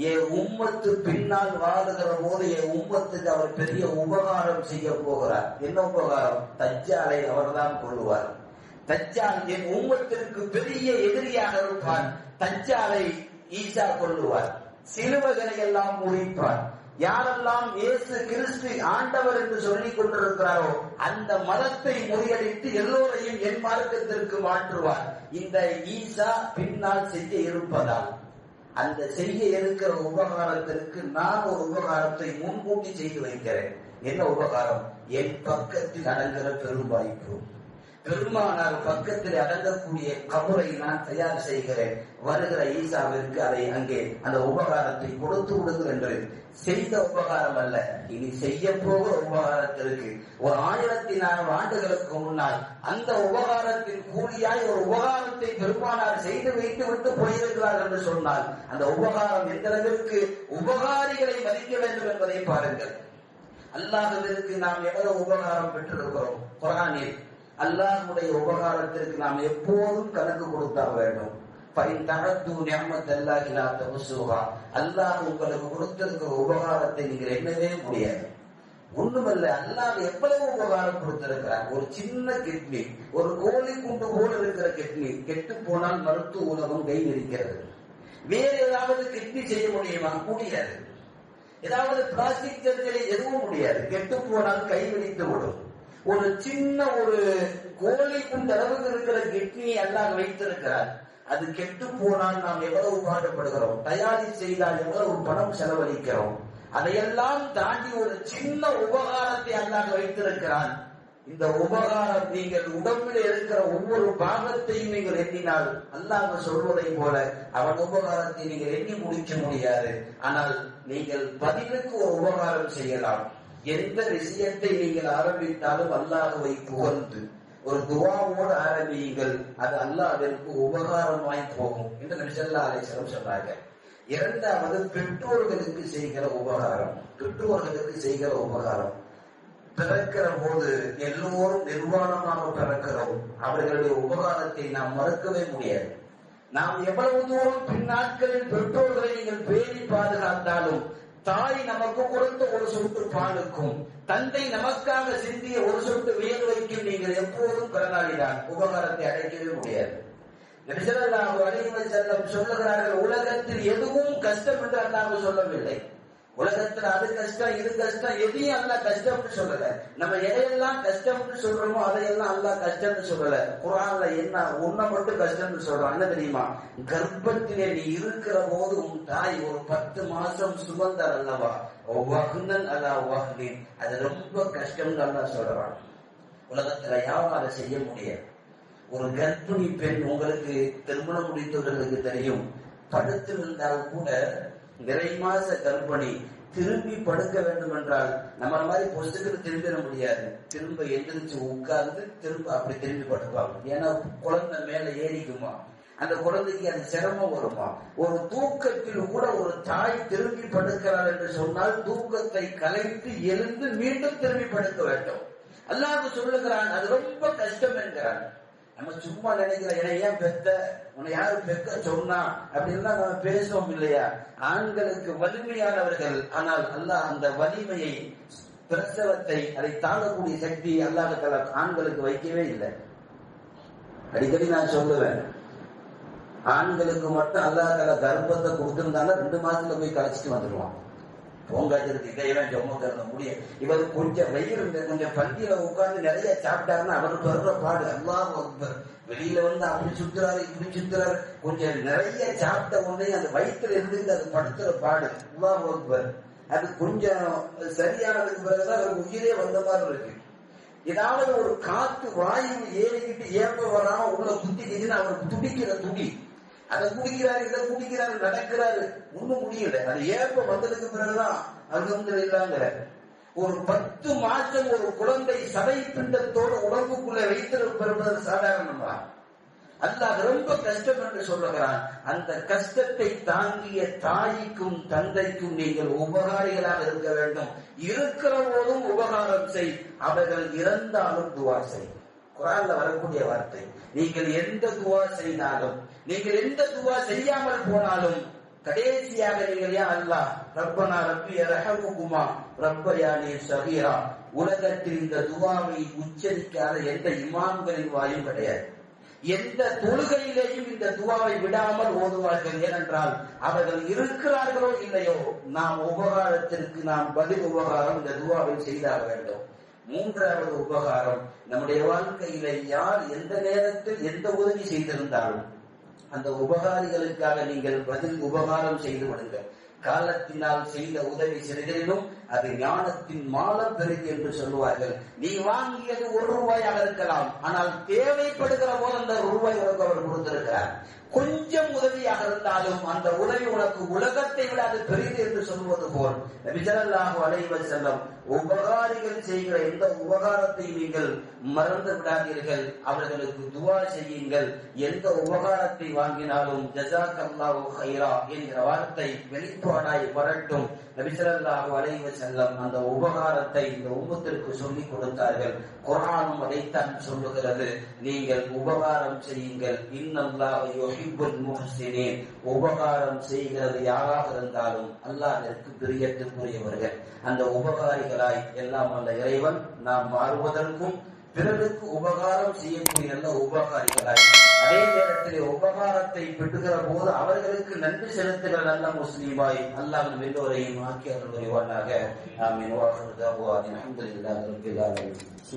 என் உம்மத்து பின்னால் வாழுகிற போது என் உம்மத்துக்கு அவர் பெரிய உபகாரம் செய்ய போகிறார். என்ன உபகாரம்? தஜ்ஜாலை அவர்தான் கொள்ளுவார். தஜ்ஜால் என் உம்மத்திற்கு பெரிய எதிரியாக இருப்பான். தஜ்ஜாலை ஈசா கொள்ளுவார். சிலுவைகளை எல்லாம் முறிப்பார். யாரெல்லாம் இயேசு கிறிஸ்து ஆண்டவர் என்று சொல்லிக் கொண்டிருக்கிறாரோ அந்த மதத்தை முறியடித்து எல்லோரையும் என் மார்க்கத்திற்கு மாற்றுவார். இந்த ஈசா பின்னால் செய்ய இருப்பதால் அந்த செய்ய இருக்கிற உபகாரத்திற்கு நான் ஒரு உபகாரத்தை முன்கூட்டி செய்து வைக்கிறேன். என்ன உபகாரம்? என் பக்கத்தில் அடங்குகிற பெரும் வாய்ப்பு. பெருமானார் பக்கத்தில் அடங்கக்கூடிய கபரை நான் தயார் செய்கிறேன். வருகிற ஈசாவிற்கு அதை அங்கே அந்த உபகாரத்தை கொடுத்து விடுங்கள் என்று செய்த உபகாரம் அல்ல, இனி செய்ய போகிற உபகாரத்திற்கு ஒரு 1400 ஆண்டுகளுக்கு முன்னால் அந்த உபகாரத்தின் கூலியாய் ஒரு உபகாரத்தை பெருமானார் செய்து வைத்து விட்டு போயிருக்கிறார் என்று சொன்னால் அந்த உபகாரம் எந்த அளவிற்கு உபகாரிகளை மதிக்க வேண்டும் என்பதை பாருங்கள். அல்லாஹ்விற்கு நாம் எவ்வளவு உபகாரம் பெற்றிருக்கிறோம். குர்ஆனில் அல்லாஹ்வுடைய உபகாரத்திற்கு நாம் எப்போதும் கணக்கு கொடுத்தாக வேண்டும். அல்லாஹ் உங்களுக்கு கொடுத்திருக்கிற உபகாரத்தை நீங்கள் எண்ணவே முடியாது. ஒண்ணுமல்ல, அல்லாஹ் எவ்வளவு உபகாரம் கொடுத்திருக்கிறார். ஒரு சின்ன கிட்னி, ஒரு கோழி குண்டு போல இருக்கிற கிட்னி கெட்டு போனால் மருத்துவ உலகம் கை இருக்கிறது. வேற ஏதாவது கிட்னி செய்ய முடியுமா? முடியாது. ஏதாவது பிளாஸ்டிக் சர்ஜரி எதுவும் முடியாது. கெட்டு போனால் கை விரித்து விடும். ஒரு சின்ன ஒரு கோழி குண்டு அளவுக்கு இருக்கிற கிட்னியை அல்லாஹ் வைத்திருக்கிறார். அது கெட்டு போனால் நாம் எவ்வளவு பாடுபடுகிறோம், தயாரி செய்தால் எவ்வளவு பணம் செலவழிக்கிறோம். அதையெல்லாம் தாண்டி ஒரு சின்ன உபகாரத்தை அல்லாஹ் வைத்திருக்கிறான். இந்த உபகாரம் நீங்கள் உடம்பில் இருக்கிற ஒவ்வொரு பாகத்தையும் நீங்கள் எண்ணினால் அல்லாஹ் சொல்வதை போல அவன் உபகாரத்தை நீங்கள் எண்ணி முடிக்க முடியாது. ஆனால் நீங்கள் பதிலுக்கு ஒரு உபகாரம் செய்யலாம். எந்த விஷயத்தை நீங்கள் ஆரம்பித்தாலும் அல்லாஹ்வை புகழ்ந்து ஒரு துஆவோடு ஆரம்பியுங்கள். அது அல்லாஹ்விற்கு உபகாரமாய் போகும் என்று நபி ஸல்லல்லாஹு அலைஹி வஸல்லம் சொன்னாங்க. 2வது பெற்றோர்களுக்கு செய்கிற உபகாரம். பெற்றோர்களுக்கு செய்கிற உபகாரம். பிறக்கிற போது எல்லோரும் நிர்வாணமாக பிறக்கிறோம். அவர்களுடைய உபகாரத்தை நாம் மறக்கவே முடியாது. நாம் எவ்வளவு தூரம் பின்னாட்களில் பெற்றோர்களை நீங்கள் பேணி பாதுகாத்தாலும் தாய் நமக்கு கொடுத்த ஒரு சொட்டு பாலுக்கும் தந்தை நமக்காக சிந்திய ஒரு சொட்டு வியர்வைக்கும் நீங்கள் எப்போதும் கடனாளிதான். உபகாரத்தை அடைக்கவே முடியாது. நபி ஸல்லல்லாஹு அலைஹி வஸல்லம் சொல்லுகிறார்கள், உலகத்தில் எதுவும் கஷ்டம் என்று அல்லாஹ் சொல்லவில்லை. உலகத்தில் அது கஷ்டம் இது கஷ்டம் எதையும் அல்லாஹ் கஷ்டம்னு சொல்லல. நம்ம எதையெல்லாம் கஷ்டம்னு சொல்றோமோ அதையெல்லாம் அல்லாஹ் கஷ்டம்னு சொல்லல. குர்ஆன்ல என்ன ஒன்ன மட்டும் கஷ்டம்னு சொல்றான். என்ன தெரியுமா? கர்ப்பத்திலே நீ இருக்கிற போது உன் தாய் ஒரு 10 மாசம் சுமந்தார் அல்லவா, வஹ்னன் அலா வஹ்னின், அது ரொம்ப கஷ்டம்னு அல்லாஹ் சொல்றான். உலகத்துல யாரும் அதை செய்ய முடியாது. ஒரு கர்ப்பிணி பெண், உங்களுக்கு திருமணம் முடித்தவர்களுக்கு தெரியும், படுத்திருந்தால் கூட நிறை மாச கர்ப்பிணி திரும்பி படுக்க வேண்டும் என்றால் நம்ம மாதிரி பொசுக்கு திரும்பிட முடியாது. திரும்ப எந்திரிச்சு உட்கார்ந்து திரும்ப அப்படி திரும்பி படுப்பாங்க. ஏன்னா குழந்தை மேல ஏறிக்குமா, அந்த குழந்தைக்கு அது சிரமம் வருமா. ஒரு தூக்கத்தில் கூட ஒரு தாய் திரும்பி படுக்கிறார் என்று சொன்னால் தூக்கத்தை கலைத்து எழுந்து மீண்டும் திரும்பி படுக்க வேண்டும். அல்லாஹ் சொல்லுகிறான் அது ரொம்ப கஷ்டம் என்கிறான். நம்ம சும்மா நினைக்கிறோம், என ஏன் பெத்த, உன்னை யாரு பெக்க சொன்னா அப்படின்னு நம்ம பேசுவோம் இல்லையா. ஆண்களுக்கு வலிமையானவர்கள், ஆனால் அல்லாஹ் அந்த வலிமையை, பிரசவத்தை, அதை தாங்கக்கூடிய சக்தி அல்லாஹ் ஆண்களுக்கு வைக்கவே இல்லை. அடிக்கடி நான் சொல்லுவேன், ஆண்களுக்கு மட்டும் அல்லாஹ் கர்ப்பத்தை கொடுத்திருந்தாலும் 2 மாசத்துல போய் கலைச்சிட்டு வந்துடுவான். பொங்காச்சிருக்கு இதையெல்லாம் ஜொம்மக்கிறது முடியும். இவர் கொஞ்சம் வயிறு கொஞ்சம் பந்தியில உட்கார்ந்து நிறைய சாப்பிட்டாருன்னா அவருக்கு வர்ற பாடு அல்லாஹ் அக்பர். வெளியில வந்து அப்படி சுத்துறாரு இப்படி சுத்துறாரு, கொஞ்சம் நிறைய சாப்பிட்ட உடனே அந்த வயிற்றுல இருந்து அது படுத்துற பாடு அல்லாஹ் அக்பர். அது கொஞ்சம் சரியானதுக்கு பிறகுதான் அவர் உயிரே வந்த மாதிரி இருக்கு. ஏதாவது ஒரு காத்து வாயு ஏறிக்கிட்டு ஏப்ப வராம உள்ள குத்திக்கிச்சுன்னா அவருக்கு துடிக்கிற துடி, அதை குடிக்கிறாரு இதை குடிக்கிறாரு நடக்கிறாரு, ஒண்ணும் முடியல. அது ஏப்ப வந்ததுக்கு பிறகுதான் அல்ஹம்துலில்லாஹ்ங்கிற. ஒரு 10 மாசம் ஒரு குழந்தை சதை பிண்டத்தோடு உடம்புக்குள்ள வைத்திருப்பது சாதாரணமா? அல்லாஹ் ரொம்ப கஷ்டம் என்று சொல்லுகிறான். அந்த கஷ்டத்தை தாங்கிய தாய்க்கும் தந்தைக்கும் நீங்கள் உபகாரிகளாக இருக்க வேண்டும். இருக்கிற போதும் உபகாரம் செய், அவர்கள் இறந்தாலும் துவா செய். குர்ஆன்ல வரக்கூடிய வார்த்தை. நீங்கள் எந்த துவா செய்தாலும், நீங்கள் எந்த துவா செய்யாமல் போனாலும், கடைசியாக நீங்கள் யா அல்லாஹ் ரப்பனா ரப்பி யர்ஹமுகுமா ரப்பயானி ஸகீரா, உலகத்தில் இந்த துவாவை உச்சரிக்காத எந்த இமாம்களின் வாயும் கிடையாது. எந்த தொழுகையிலேயும் இந்த துவாவை விடாமல் ஓதுவார்கள். ஏனென்றால் அவர்கள் இருக்கிறார்களோ இல்லையோ, நாம் உபகாரத்திற்கு நாம் பதில் உபகாரம் இந்த துவாவை செய்தாக வேண்டும். 3வது உபகாரம், நம்முடைய வாழ்க்கையில யார் எந்த நேரத்தில் எந்த உதவி செய்திருந்தாலும் அந்த உபகாரிகளுக்காக நீங்கள் பதில் உபகாரம் செய்து விடுங்கள். காலத்தினால் செய்த உதவி சிறிதிலும் அது ஞானத்தின் மால பெருகு என்று சொல்லுவார்கள். நீ வாங்கியது 1 ரூபாயாக இருக்கலாம், ஆனால் தேவைப்படுகிற போது அந்த ரூபாய் உனக்கு அவர் கொடுத்திருக்கிறார். கொஞ்சம் உதவியாக இருந்தாலும் அந்த உதவி உனக்கு உலகத்தை விட அது பெரிது என்று சொல்வது போல் நபி ஸல்லல்லாஹு அலைஹி வஸல்லம் உபகாரிகள் செய்கிற எந்த உபகாரத்தை நீங்கள் மறந்து விடாதீர்கள், அவர்களுக்கு துவா செய்யுங்கள். எந்த உபகாரத்தை வாங்கினாலும் ஜஸாக்கல்லாஹு கைரா என்கிற வார்த்தை வெளிப்பாடாய் வரட்டும். நபி ஸல்லல்லாஹு அலைஹி வஸல்லம் அந்த உபகாரத்தை இந்த உம்மத்திற்கு சொல்லிக் கொடுத்தார்கள். குர்ஆனும் அதைத்தான் சொல்லுகிறது, நீங்கள் உபகாரம் செய்யுங்கள். இன்னல்லாஹ யுஹிப்புல் முஹ்சினீன். உபகாரம் செய்கிறது யாராக இருந்தாலும் அல்லாஹ்விற்கு பிரியத்துக்குரியவர்கள். அந்த உபகாரிகளாய் எல்லாம் வல்ல இறைவன் நாம் மாறுவதற்கும் பிறருக்கு உபகாரம் செய்யக்கூடிய நல்ல உபகாரிகளாய், அதே நேரத்தில் உபகாரத்தை பெற்றுகிற போது அவர்களுக்கு நன்றி செலுத்துகிற நல்ல முஸ்லீமாய் அல்லாஹ் நம் எல்லோரையும் ஆக்கி அருள் புரிவானாக. ஆமீன். வாஹிரு தஅவானா அல்ஹம்துலில்லாஹி ரப்பில் ஆலமீன்.